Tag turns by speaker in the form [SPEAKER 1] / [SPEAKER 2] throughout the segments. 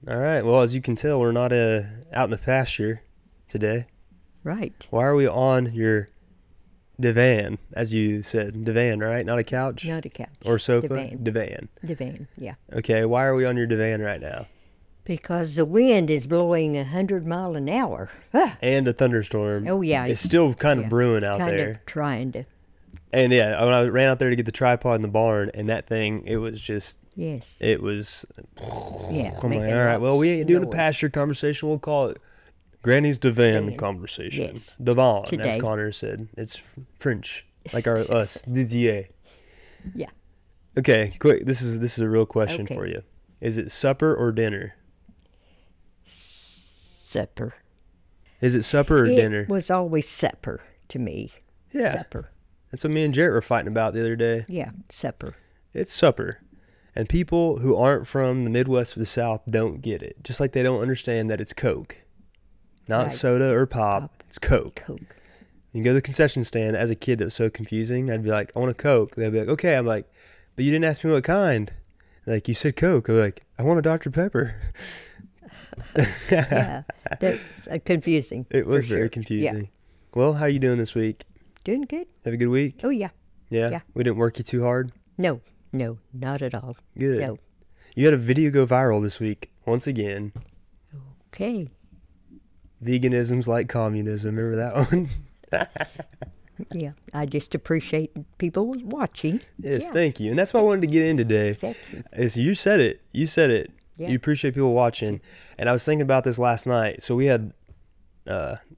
[SPEAKER 1] All right. Well, as you can tell, we're not out in the pasture today.
[SPEAKER 2] Right.
[SPEAKER 1] Why are we on your divan, as you said? Divan, right? Not a couch
[SPEAKER 2] Not a couch.
[SPEAKER 1] or sofa?
[SPEAKER 2] Divan.
[SPEAKER 1] Divan.
[SPEAKER 2] Divan, yeah.
[SPEAKER 1] Okay. Why are we on your divan right now?
[SPEAKER 2] Because the wind is blowing 100 mile an hour. Ah.
[SPEAKER 1] And a thunderstorm.
[SPEAKER 2] Oh, yeah.
[SPEAKER 1] It's still kind of
[SPEAKER 2] yeah,
[SPEAKER 1] brewing out
[SPEAKER 2] kind
[SPEAKER 1] there.
[SPEAKER 2] of trying to,
[SPEAKER 1] And yeah, when I ran out there to get the tripod in the barn, and that thing, it was just,
[SPEAKER 2] yes.
[SPEAKER 1] it was.
[SPEAKER 2] Yeah.
[SPEAKER 1] I'm like,
[SPEAKER 2] making
[SPEAKER 1] all right,
[SPEAKER 2] lots
[SPEAKER 1] well, we ain't doing a
[SPEAKER 2] noise.
[SPEAKER 1] pasture conversation. We'll call it Granny's divan
[SPEAKER 2] Divan.
[SPEAKER 1] conversation.
[SPEAKER 2] Yes.
[SPEAKER 1] Divan, as
[SPEAKER 2] Today.
[SPEAKER 1] Connor said. It's French, like us, Didier.
[SPEAKER 2] Yeah.
[SPEAKER 1] Okay, quick. This is a real question
[SPEAKER 2] Okay.
[SPEAKER 1] for you. Is it supper or dinner?
[SPEAKER 2] Supper.
[SPEAKER 1] Is it supper or dinner?
[SPEAKER 2] It was always supper to me.
[SPEAKER 1] Yeah,
[SPEAKER 2] Supper.
[SPEAKER 1] that's what me and Jarrett were fighting about the other day.
[SPEAKER 2] Yeah, supper.
[SPEAKER 1] It's supper. And people who aren't from the Midwest or the South don't get it. Just like they don't understand that it's Coke. Not
[SPEAKER 2] Right.
[SPEAKER 1] soda or pop. It's Coke.
[SPEAKER 2] Coke.
[SPEAKER 1] You go to the concession stand. As a kid, that was so confusing. I'd be like, I want a Coke. They'd be like, okay. I'm like, but you didn't ask me what kind. Like, you said Coke. I'm like, I want a Dr. Pepper.
[SPEAKER 2] Yeah, that's confusing.
[SPEAKER 1] It was
[SPEAKER 2] for
[SPEAKER 1] very
[SPEAKER 2] sure.
[SPEAKER 1] confusing.
[SPEAKER 2] Yeah.
[SPEAKER 1] Well, how are you doing this week?
[SPEAKER 2] Doing good.
[SPEAKER 1] Have a good week?
[SPEAKER 2] Oh, yeah.
[SPEAKER 1] Yeah?
[SPEAKER 2] Yeah.
[SPEAKER 1] We didn't work you too hard?
[SPEAKER 2] No, not at all.
[SPEAKER 1] Good.
[SPEAKER 2] No.
[SPEAKER 1] You had a video go viral this week. Once again.
[SPEAKER 2] Okay.
[SPEAKER 1] Veganism's like communism. Remember that one?
[SPEAKER 2] Yeah, I just appreciate people watching.
[SPEAKER 1] Yes,
[SPEAKER 2] Yeah.
[SPEAKER 1] thank you. And that's what I wanted to get in today.
[SPEAKER 2] Sexy.
[SPEAKER 1] Is you said it. You said it.
[SPEAKER 2] Yeah.
[SPEAKER 1] You appreciate people watching. And I was thinking about this last night. So we had,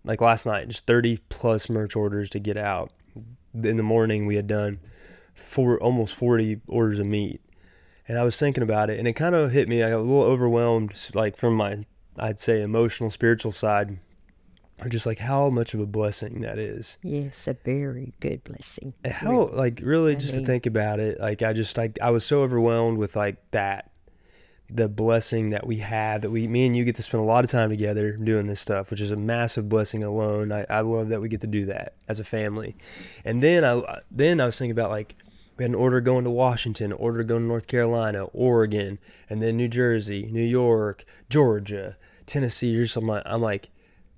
[SPEAKER 1] like last night, just 30 plus merch orders to get out. In the morning, we had done almost 40 orders of meat. And I was thinking about it, and it kind of hit me. I got a little overwhelmed, like from my, I'd say, emotional, spiritual side. Or just like how much of a blessing that is.
[SPEAKER 2] Yes, a very good blessing.
[SPEAKER 1] And how, like, really
[SPEAKER 2] I
[SPEAKER 1] just
[SPEAKER 2] mean-
[SPEAKER 1] to think about it, like, I was so overwhelmed with, like, the blessing that we have, me and you get to spend a lot of time together doing this stuff, which is a massive blessing alone. I love that we get to do that as a family. And then I was thinking about, like, we had an order going to Washington, an order going to North Carolina, Oregon, and then New Jersey, New York, Georgia, Tennessee, or something. I'm like,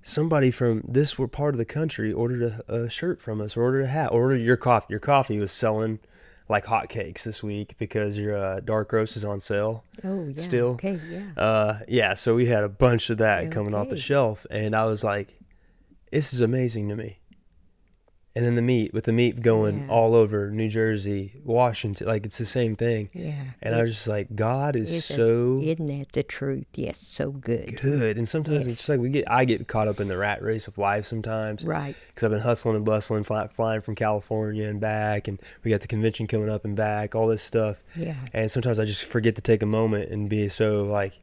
[SPEAKER 1] somebody from this part of the country ordered a shirt from us, or ordered a hat, or ordered your coffee. Your coffee was selling like hotcakes this week because your dark roast is on sale.
[SPEAKER 2] Oh, yeah.
[SPEAKER 1] Still.
[SPEAKER 2] Okay, yeah.
[SPEAKER 1] Yeah, so we had a bunch of that coming off the
[SPEAKER 2] Okay.
[SPEAKER 1] shelf, and I was like, this is amazing to me. And then the meat going
[SPEAKER 2] Yeah.
[SPEAKER 1] all over New Jersey, Washington, like it's the same thing.
[SPEAKER 2] Yeah.
[SPEAKER 1] And I was just like, God is
[SPEAKER 2] Isn't-
[SPEAKER 1] so
[SPEAKER 2] Isn't that the truth? Yes, so good.
[SPEAKER 1] good. And sometimes it's
[SPEAKER 2] Yes.
[SPEAKER 1] just like I get caught up in the rat race of life sometimes.
[SPEAKER 2] Right.
[SPEAKER 1] Because I've been hustling and bustling, flying from California and back, and we got the convention coming up and back, all this stuff.
[SPEAKER 2] Yeah.
[SPEAKER 1] And sometimes I just forget to take a moment and be so like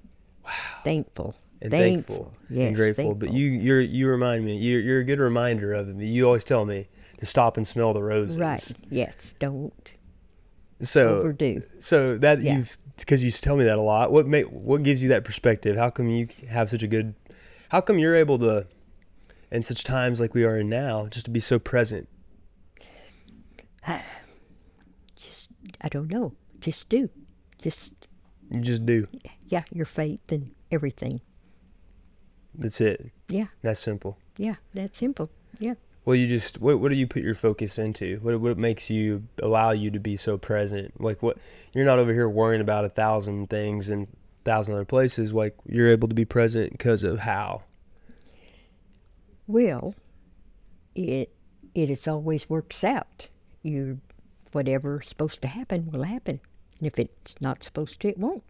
[SPEAKER 2] Thankful.
[SPEAKER 1] and thankful
[SPEAKER 2] Yes,
[SPEAKER 1] and grateful. But you remind me, you're a good reminder of it. You always tell me to stop and smell the roses.
[SPEAKER 2] Right. Yes. Don't
[SPEAKER 1] So
[SPEAKER 2] overdo.
[SPEAKER 1] so that
[SPEAKER 2] Yeah.
[SPEAKER 1] because you tell me that a lot. What gives you that perspective? How come you have such a good? How come you're able to, in such times like we are in now, just to be so present?
[SPEAKER 2] Just, I don't know. Just do. Just,
[SPEAKER 1] You just do.
[SPEAKER 2] yeah, your faith and everything.
[SPEAKER 1] That's it.
[SPEAKER 2] Yeah.
[SPEAKER 1] That's simple.
[SPEAKER 2] Yeah. That's simple. Yeah.
[SPEAKER 1] Well, you just what do you put your focus into? What makes you allow you to be so present? Like what you're not over here worrying about 1,000 things and 1,000 other places. Like you're able to be present because of how.
[SPEAKER 2] Well, it is always works out. Whatever's supposed to happen will happen, and if it's not supposed to, it won't.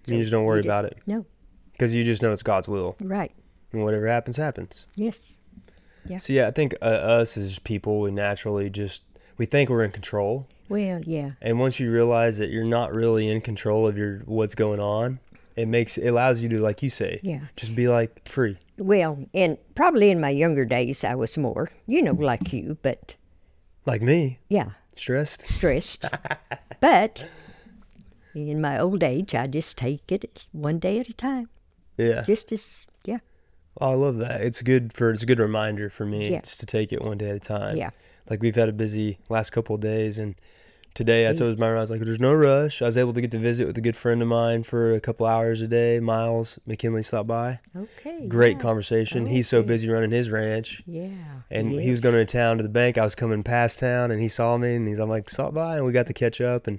[SPEAKER 1] You just don't worry about it
[SPEAKER 2] No,
[SPEAKER 1] because you just know it's God's will,
[SPEAKER 2] right?
[SPEAKER 1] and whatever happens, happens.
[SPEAKER 2] Yes, Yeah.
[SPEAKER 1] So yeah, I think us as people, we naturally we think we're in control,
[SPEAKER 2] well, yeah,
[SPEAKER 1] and once you realize that you're not really in control of what's going on, it allows you to, like you say,
[SPEAKER 2] Yeah.
[SPEAKER 1] just be like free.
[SPEAKER 2] well, and probably in my younger days I was more, like you, but
[SPEAKER 1] Like me,
[SPEAKER 2] yeah,
[SPEAKER 1] stressed.
[SPEAKER 2] stressed. But in my old age, I just take it one day at a time,
[SPEAKER 1] Yeah.
[SPEAKER 2] just as, yeah,
[SPEAKER 1] Oh, I love that. It's a good reminder for me
[SPEAKER 2] Yeah.
[SPEAKER 1] just to take it one day at a time.
[SPEAKER 2] Yeah.
[SPEAKER 1] Like we've had a busy last couple of days, and Today, I told my I was like, "There's no rush." I was able to get to visit with a good friend of mine for a couple hours a day. Miles McKinley stopped by.
[SPEAKER 2] Okay.
[SPEAKER 1] Great
[SPEAKER 2] yeah.
[SPEAKER 1] conversation. He's so
[SPEAKER 2] Okay.
[SPEAKER 1] busy running his ranch,
[SPEAKER 2] Yeah.
[SPEAKER 1] and he was going to town to the bank. I was coming past town, and he saw me, and I'm like, "Stop by," and we got to catch up, and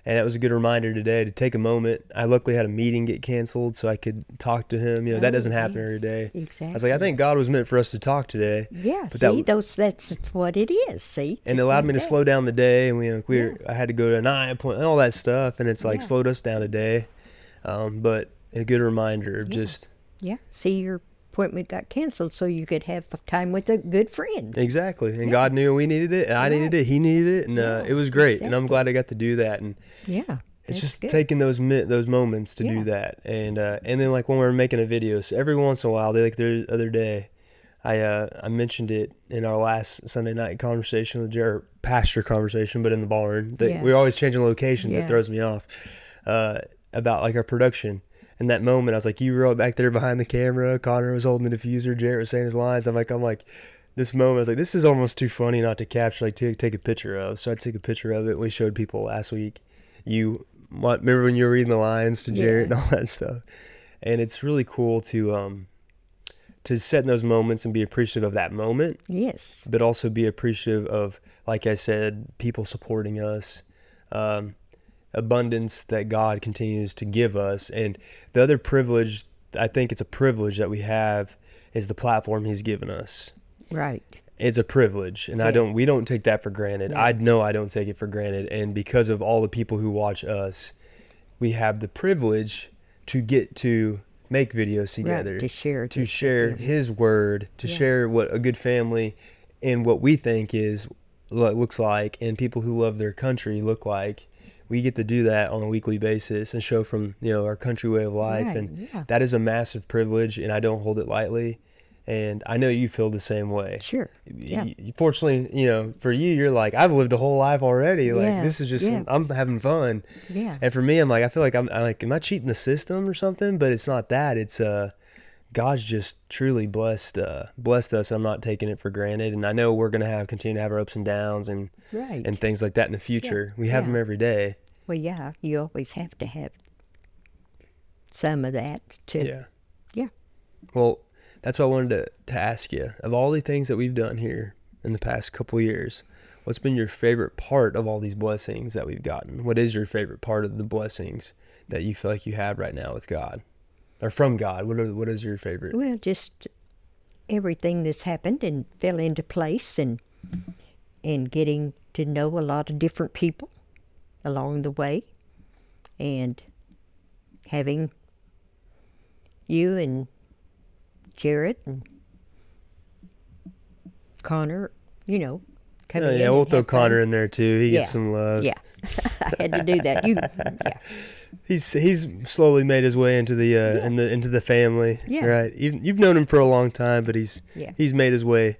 [SPEAKER 1] that was a good reminder today to take a moment. I luckily had a meeting get canceled, so I could talk to him. You know, that doesn't happen every day.
[SPEAKER 2] Exactly.
[SPEAKER 1] I was like, I think God was meant for us to talk today.
[SPEAKER 2] Yeah,
[SPEAKER 1] But
[SPEAKER 2] see, that's what it is, see?
[SPEAKER 1] And it
[SPEAKER 2] just
[SPEAKER 1] allowed
[SPEAKER 2] like
[SPEAKER 1] me to
[SPEAKER 2] that.
[SPEAKER 1] slow down the day, and I had to go to an eye appointment and all that stuff, and it's like
[SPEAKER 2] Yeah.
[SPEAKER 1] slowed us down a day. But a good reminder of just
[SPEAKER 2] Yeah, see, your appointment got canceled so you could have time with a good friend.
[SPEAKER 1] exactly. And God knew we needed it, and I needed it, He needed it, and
[SPEAKER 2] Yeah,
[SPEAKER 1] it was great. And I'm
[SPEAKER 2] exactly.
[SPEAKER 1] glad I got to do that. And
[SPEAKER 2] Yeah.
[SPEAKER 1] it's
[SPEAKER 2] that's
[SPEAKER 1] just
[SPEAKER 2] good.
[SPEAKER 1] taking those moments to
[SPEAKER 2] Yeah.
[SPEAKER 1] do that, and then like when we're making a video, so every once in a while, like the other day, I mentioned it in our last Sunday night conversation with Jared, pastor conversation, but in the barn.
[SPEAKER 2] Yeah.
[SPEAKER 1] We're always changing locations.
[SPEAKER 2] Yeah.
[SPEAKER 1] It throws me off about like our production. In that moment, I was like, you were all back there behind the camera. Connor was holding the diffuser. Jared was saying his lines. I'm like, this moment, I was like, this is almost too funny not to capture, like take a picture of. So I took a picture of it. We showed people last week. Remember when you were reading the lines to Jared and all that stuff? And it's really cool to sit in those moments and be appreciative of that moment,
[SPEAKER 2] Yes.
[SPEAKER 1] but also be appreciative of, like I said, people supporting us, abundance that God continues to give us. And the other privilege, I think it's a privilege that we have, is the platform He's given us.
[SPEAKER 2] Right.
[SPEAKER 1] It's a privilege, and
[SPEAKER 2] Yeah.
[SPEAKER 1] we don't take that for granted.
[SPEAKER 2] No.
[SPEAKER 1] I know I don't take it for granted, and because of all the people who watch us, we have the privilege to get to make videos together,
[SPEAKER 2] Right. To share.
[SPEAKER 1] to
[SPEAKER 2] this
[SPEAKER 1] share
[SPEAKER 2] with them.
[SPEAKER 1] His word, to
[SPEAKER 2] Yeah.
[SPEAKER 1] share what a good family and what we think looks like, and people who love their country look like. We get to do that on a weekly basis and show from our country way of life,
[SPEAKER 2] Right,
[SPEAKER 1] and
[SPEAKER 2] yeah.
[SPEAKER 1] that is a massive privilege, and I don't hold it lightly. And I know you feel the same way.
[SPEAKER 2] Sure. Yeah.
[SPEAKER 1] Fortunately, for you, you're like, I've lived a whole life already. Like,
[SPEAKER 2] Yeah,
[SPEAKER 1] this is just,
[SPEAKER 2] yeah.
[SPEAKER 1] I'm having fun.
[SPEAKER 2] Yeah.
[SPEAKER 1] And for me, I'm like, I feel like I'm like, am I cheating the system or something? But it's not that. It's God's just truly blessed us. I'm not taking it for granted. And I know we're gonna continue to have our ups and downs and
[SPEAKER 2] Right.
[SPEAKER 1] things like that in the future. We have
[SPEAKER 2] Yeah.
[SPEAKER 1] them every day.
[SPEAKER 2] Well, yeah, you always have to have some of that too.
[SPEAKER 1] Yeah.
[SPEAKER 2] Yeah.
[SPEAKER 1] Well, that's what I wanted to ask you. Of all the things that we've done here in the past couple of years, what's been your favorite part of all these blessings that we've gotten? What is your favorite part of the blessings that you feel like you have right now with God? Or from God? What is your favorite?
[SPEAKER 2] Well, just everything that's happened and fell into place, and getting to know a lot of different people along the way, and having you and Jared and Connor, coming in.
[SPEAKER 1] Yeah, we'll
[SPEAKER 2] and
[SPEAKER 1] throw
[SPEAKER 2] have fun.
[SPEAKER 1] Connor in there too. He gets
[SPEAKER 2] Yeah.
[SPEAKER 1] some love.
[SPEAKER 2] Yeah, I had to do that. Yeah,
[SPEAKER 1] He's slowly made his way into the into the family.
[SPEAKER 2] Yeah.
[SPEAKER 1] Right. You've known him for a long time, but he's made his way.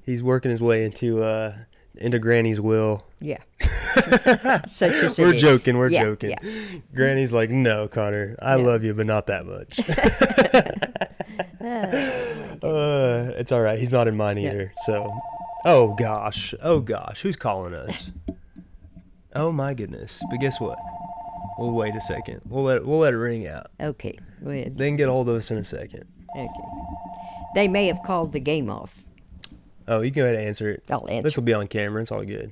[SPEAKER 1] He's working his way into Granny's will.
[SPEAKER 2] yeah. Such as it
[SPEAKER 1] We're
[SPEAKER 2] is.
[SPEAKER 1] joking. We're
[SPEAKER 2] Yeah,
[SPEAKER 1] joking.
[SPEAKER 2] yeah.
[SPEAKER 1] Granny's like, no, Connor, I love you, but not that much. It's all right. He's not in mine either. So, oh gosh, who's calling us? Oh my goodness! But guess what? We'll wait a second. We'll let it ring out.
[SPEAKER 2] Okay. Well,
[SPEAKER 1] They can get a hold of us in a second.
[SPEAKER 2] okay. They may have called the game off.
[SPEAKER 1] Oh, you can go ahead and answer it.
[SPEAKER 2] I'll answer.
[SPEAKER 1] This will be on camera. It's all good.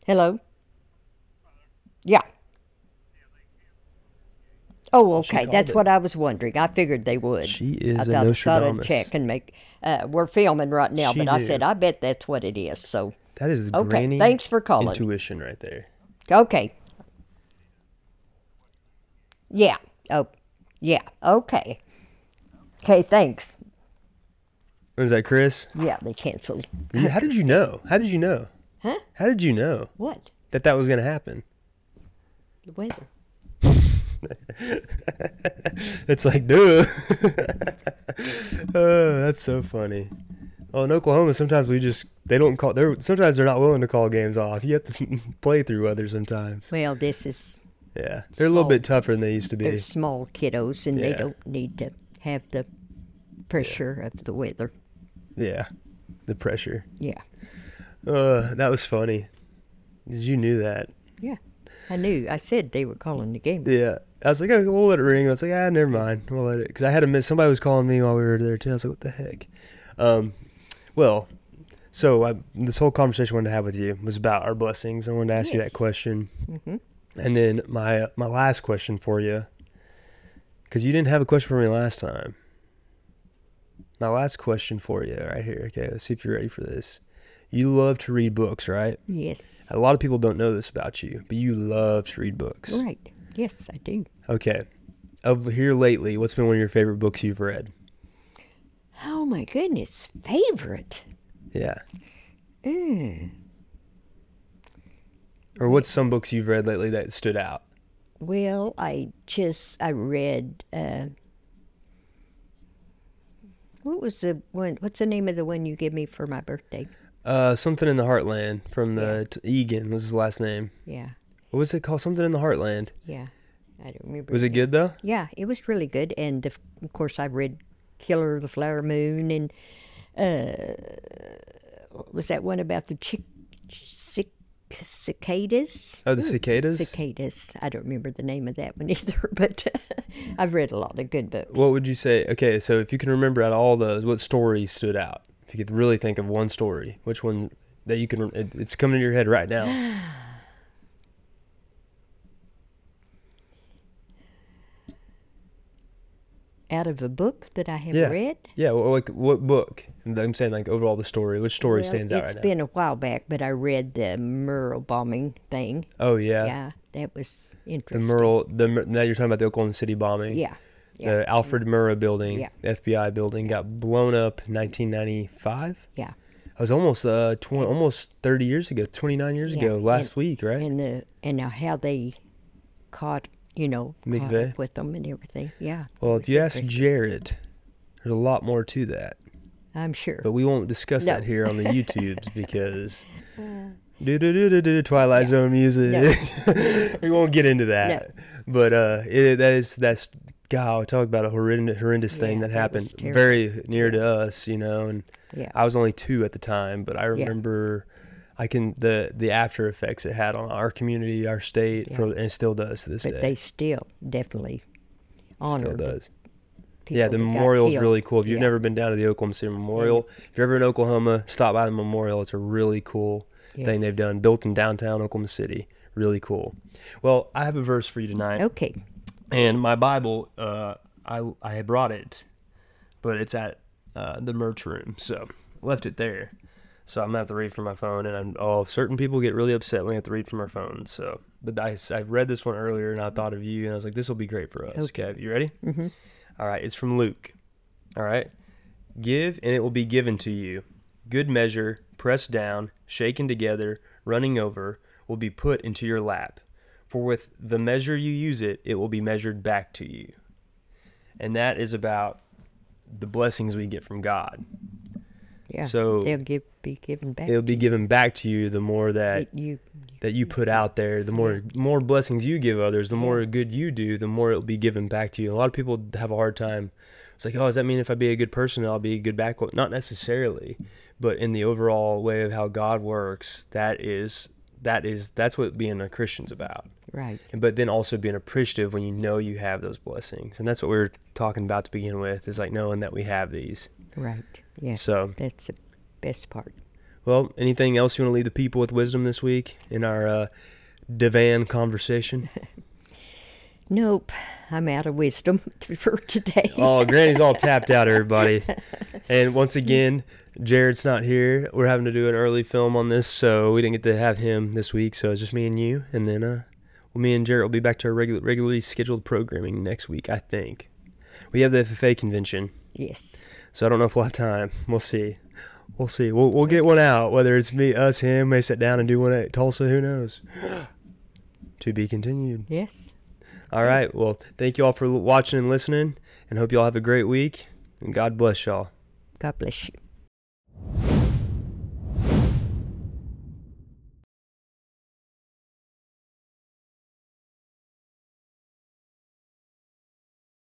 [SPEAKER 2] Hello? Yeah. Oh, okay.
[SPEAKER 1] called
[SPEAKER 2] That's
[SPEAKER 1] it.
[SPEAKER 2] what I was wondering. I figured they would.
[SPEAKER 1] She is
[SPEAKER 2] I
[SPEAKER 1] a
[SPEAKER 2] thought I'd
[SPEAKER 1] Nostradamus.
[SPEAKER 2] check and make. We're filming right now,
[SPEAKER 1] She
[SPEAKER 2] but I
[SPEAKER 1] knew.
[SPEAKER 2] said I bet that's what it is. So
[SPEAKER 1] That is
[SPEAKER 2] Okay,
[SPEAKER 1] Granny
[SPEAKER 2] thanks for calling.
[SPEAKER 1] intuition right there.
[SPEAKER 2] okay. Yeah. Oh, yeah. Okay. Okay. Thanks.
[SPEAKER 1] Was that Chris?
[SPEAKER 2] Yeah, they canceled.
[SPEAKER 1] How did you know? How did you know?
[SPEAKER 2] Huh?
[SPEAKER 1] How did you know
[SPEAKER 2] What?
[SPEAKER 1] that was going to happen?
[SPEAKER 2] The weather.
[SPEAKER 1] It's like, duh. Oh, that's so funny. Well, in Oklahoma, sometimes sometimes they're not willing to call games off. You have to play through weather sometimes.
[SPEAKER 2] Well, this is.
[SPEAKER 1] Yeah, they're a little
[SPEAKER 2] Small.
[SPEAKER 1] bit tougher than they used to
[SPEAKER 2] They're
[SPEAKER 1] be.
[SPEAKER 2] small kiddos, and they
[SPEAKER 1] Yeah.
[SPEAKER 2] don't need to have the pressure of the weather.
[SPEAKER 1] Yeah, the pressure.
[SPEAKER 2] Yeah.
[SPEAKER 1] That was funny. 'Cause you knew that.
[SPEAKER 2] Yeah, I knew. I said they were calling the game.
[SPEAKER 1] Yeah. I was like, oh, we'll let it ring. I was like, never mind. We'll let it. Because I had to miss. Somebody was calling me while we were there, too. I was like, what the heck? Well, so this whole conversation I wanted to have with you was about our blessings. I wanted to ask you that question.
[SPEAKER 2] Mm-hmm.
[SPEAKER 1] And then my last question for you, because you didn't have a question for me last time. My last question for you right here. Okay, let's see if you're ready for this. You love to read books, right?
[SPEAKER 2] Yes.
[SPEAKER 1] A lot of people don't know this about you, but you love to read books.
[SPEAKER 2] Right. Yes, I do.
[SPEAKER 1] Okay. Over here lately, what's been one of your favorite books you've read?
[SPEAKER 2] Oh my goodness, favorite.
[SPEAKER 1] Yeah.
[SPEAKER 2] Mm.
[SPEAKER 1] Or what's some books you've read lately that stood out?
[SPEAKER 2] Well, I read. What was the one? What's the name of the one you give me for my birthday?
[SPEAKER 1] Something in the Heartland from the Egan was his last name.
[SPEAKER 2] Yeah.
[SPEAKER 1] What was it called? Something in the Heartland.
[SPEAKER 2] Yeah. I don't remember.
[SPEAKER 1] Was it good though?
[SPEAKER 2] Yeah, it was really good. And of course, I read Killer of the Flower Moon, and was that one about the cicadas?
[SPEAKER 1] Oh, the cicadas?
[SPEAKER 2] Cicadas. I don't remember the name of that one either, but I've read a lot of good books.
[SPEAKER 1] What would you say? Okay, so if you can remember out of all those, what story stood out? If you could really think of one story, which one that you can, it's coming to your head right now.
[SPEAKER 2] Out of a book that I have read?
[SPEAKER 1] Yeah, well, like what book? I'm saying like overall the story. Which story stands out right now?
[SPEAKER 2] It's been a while back, but I read the Murrah bombing thing.
[SPEAKER 1] Oh, yeah.
[SPEAKER 2] Yeah, that was interesting.
[SPEAKER 1] Now you're talking about the Oklahoma City bombing.
[SPEAKER 2] Yeah.
[SPEAKER 1] The Alfred Murrah building, FBI building, got blown up in 1995.
[SPEAKER 2] Yeah.
[SPEAKER 1] It was almost almost 30 years ago, 29 years ago, last week, right?
[SPEAKER 2] And now how they caught
[SPEAKER 1] McVeigh
[SPEAKER 2] up with them and everything. Yeah.
[SPEAKER 1] Well, if you ask Jared, there's a lot more to that.
[SPEAKER 2] I'm sure.
[SPEAKER 1] But we won't discuss that here on the YouTubes because Twilight Zone music. No. We won't get into that. No. But that's God. Talk about a horrendous thing that happened very near to us, and I was only 2 at the time, but I remember. The after effects it had on our community, our state, and it still does to this day.
[SPEAKER 2] But they still definitely honor.
[SPEAKER 1] Still does. Yeah, the memorial is really cool. If you've never been down to the Oklahoma City Memorial, if you're ever in Oklahoma, stop by the memorial. It's a really cool thing they've done, built in downtown Oklahoma City. Really cool. Well, I have a verse for you tonight.
[SPEAKER 2] Okay.
[SPEAKER 1] And my Bible, I had brought it, but it's at the merch room, so left it there. So I'm going to have to read from my phone, and certain people get really upset when we have to read from our phones. So, but I read this one earlier, and I thought of you, and I was like, this will be great for us. Okay, you ready? Mm-hmm. All right, it's from Luke. All right. Give, and it will be given to you. Good measure, pressed down, shaken together, running over, will be put into your lap. For with the measure you use it will be measured back to you. And that is about the blessings we get from God.
[SPEAKER 2] Yeah,
[SPEAKER 1] so
[SPEAKER 2] they'll be given back.
[SPEAKER 1] It'll be given back to you the more that you put out there, the more blessings you give others, the more good you do, the more it'll be given back to you. And a lot of people have a hard time. It's like, does that mean if I be a good person, I'll be a good back? Not necessarily, but in the overall way of how God works, that's what being a Christian's about.
[SPEAKER 2] Right.
[SPEAKER 1] But then also being appreciative when you know you have those blessings, and that's what we were talking about to begin with. Is like knowing that we have these.
[SPEAKER 2] Right. Yes.
[SPEAKER 1] So
[SPEAKER 2] that's the best part.
[SPEAKER 1] Well, anything else you want to leave the people with wisdom this week in our divan conversation?
[SPEAKER 2] Nope, I'm out of wisdom for today.
[SPEAKER 1] Oh, Granny's all tapped out, everybody. And once again, Jared's not here. We're having to do an early film on this, so we didn't get to have him this week. So it's just me and you, and then me and Jared will be back to our regularly scheduled programming next week. I think we have the FFA convention.
[SPEAKER 2] Yes.
[SPEAKER 1] So I don't know if we'll have time. We'll see. We'll get one out. Whether it's me, us, him, may sit down and do one at Tulsa. Who knows? To be continued.
[SPEAKER 2] Yes.
[SPEAKER 1] All right. Well, thank you all for watching and listening, and hope you all have a great week. And God bless y'all.
[SPEAKER 2] God bless you.